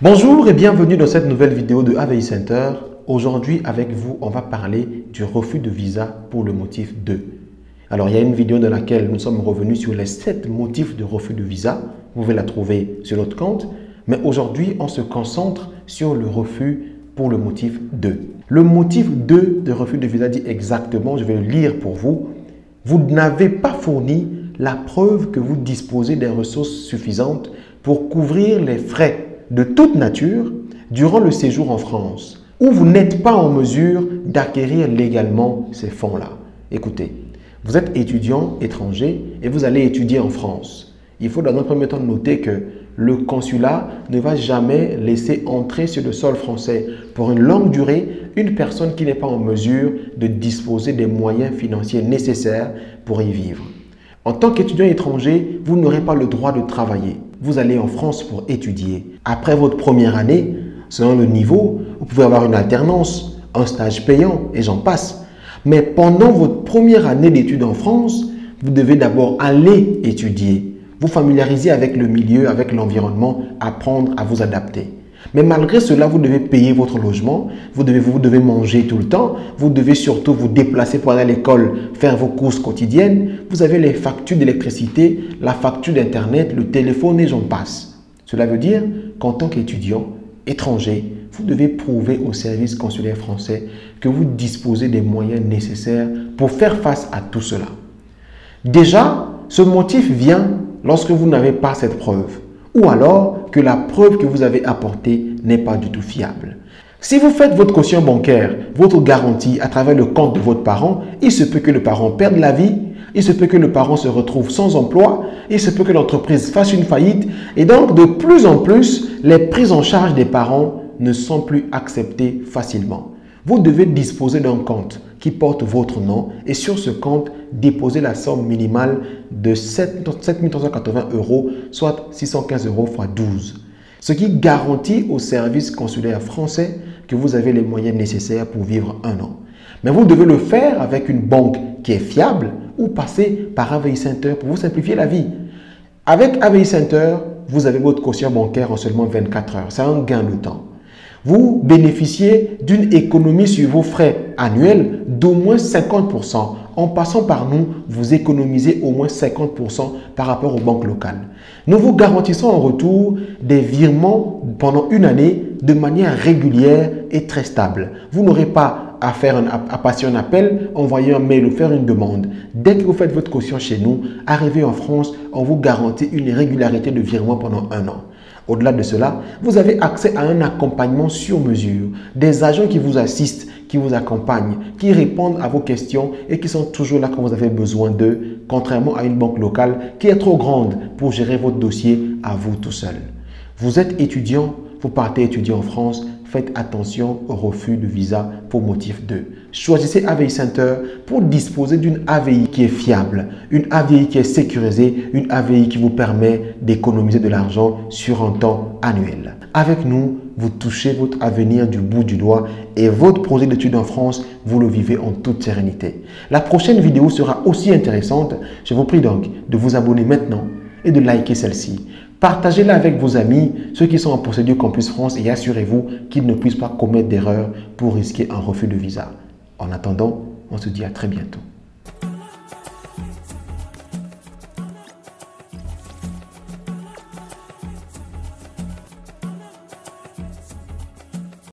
Bonjour et bienvenue dans cette nouvelle vidéo de AVI Center. Aujourd'hui avec vous, on va parler du refus de visa pour le motif 2. Alors il y a une vidéo dans laquelle nous sommes revenus sur les 7 motifs de refus de visa. Vous pouvez la trouver sur notre compte. Mais aujourd'hui, on se concentre sur le refus pour le motif 2. Le motif 2 de refus de visa dit exactement, je vais le lire pour vous. Vous n'avez pas fourni la preuve que vous disposez des ressources suffisantes pour couvrir les frais de toute nature durant le séjour en France, ou vous n'êtes pas en mesure d'acquérir légalement ces fonds-là. Écoutez, vous êtes étudiant étranger et vous allez étudier en France. Il faut dans un premier temps noter que le consulat ne va jamais laisser entrer sur le sol français pour une longue durée une personne qui n'est pas en mesure de disposer des moyens financiers nécessaires pour y vivre. En tant qu'étudiant étranger, vous n'aurez pas le droit de travailler. Vous allez en France pour étudier. Après votre première année, selon le niveau, vous pouvez avoir une alternance, un stage payant et j'en passe. Mais pendant votre première année d'études en France, vous devez d'abord aller étudier, vous familiariser avec le milieu, avec l'environnement, apprendre à vous adapter. Mais malgré cela, vous devez payer votre logement, vous devez manger tout le temps, vous devez surtout vous déplacer pour aller à l'école, faire vos courses quotidiennes. Vous avez les factures d'électricité, la facture d'internet, le téléphone et j'en passe. Cela veut dire qu'en tant qu'étudiant étranger, vous devez prouver au service consulaire français que vous disposez des moyens nécessaires pour faire face à tout cela. Déjà, ce motif vient lorsque vous n'avez pas cette preuve. Ou alors que la preuve que vous avez apportée n'est pas du tout fiable. Si vous faites votre caution bancaire, votre garantie à travers le compte de votre parent, il se peut que le parent perde la vie, il se peut que le parent se retrouve sans emploi, il se peut que l'entreprise fasse une faillite et donc de plus en plus, les prises en charge des parents ne sont plus acceptées facilement. Vous devez disposer d'un compte qui porte votre nom et sur ce compte, déposer la somme minimale de 7 380 €, soit 615 € x 12. Ce qui garantit au service consulaire français que vous avez les moyens nécessaires pour vivre un an. Mais vous devez le faire avec une banque qui est fiable ou passer par AVI Center pour vous simplifier la vie. Avec AVI Center, vous avez votre caution bancaire en seulement 24 heures. C'est un gain de temps. Vous bénéficiez d'une économie sur vos frais annuels d'au moins 50%. En passant par nous, vous économisez au moins 50% par rapport aux banques locales. Nous vous garantissons en retour des virements pendant une année de manière régulière et très stable. Vous n'aurez pas à passer un appel, envoyer un mail ou faire une demande. Dès que vous faites votre caution chez nous, arrivez en France, on vous garantit une régularité de virement pendant un an. Au-delà de cela, vous avez accès à un accompagnement sur mesure, des agents qui vous assistent, qui vous accompagnent, qui répondent à vos questions et qui sont toujours là quand vous avez besoin d'eux, contrairement à une banque locale qui est trop grande pour gérer votre dossier à vous tout seul. Vous êtes étudiant, vous partez étudier en France, faites attention au refus de visa pour motif 2. Choisissez AVI Center pour disposer d'une AVI qui est fiable, une AVI qui est sécurisée, une AVI qui vous permet d'économiser de l'argent sur un temps annuel. Avec nous, vous touchez votre avenir du bout du doigt et votre projet d'études en France, vous le vivez en toute sérénité. La prochaine vidéo sera aussi intéressante. Je vous prie donc de vous abonner maintenant et de liker celle-ci. Partagez-la avec vos amis, ceux qui sont en procédure Campus France et assurez-vous qu'ils ne puissent pas commettre d'erreurs pour risquer un refus de visa. En attendant, on se dit à très bientôt.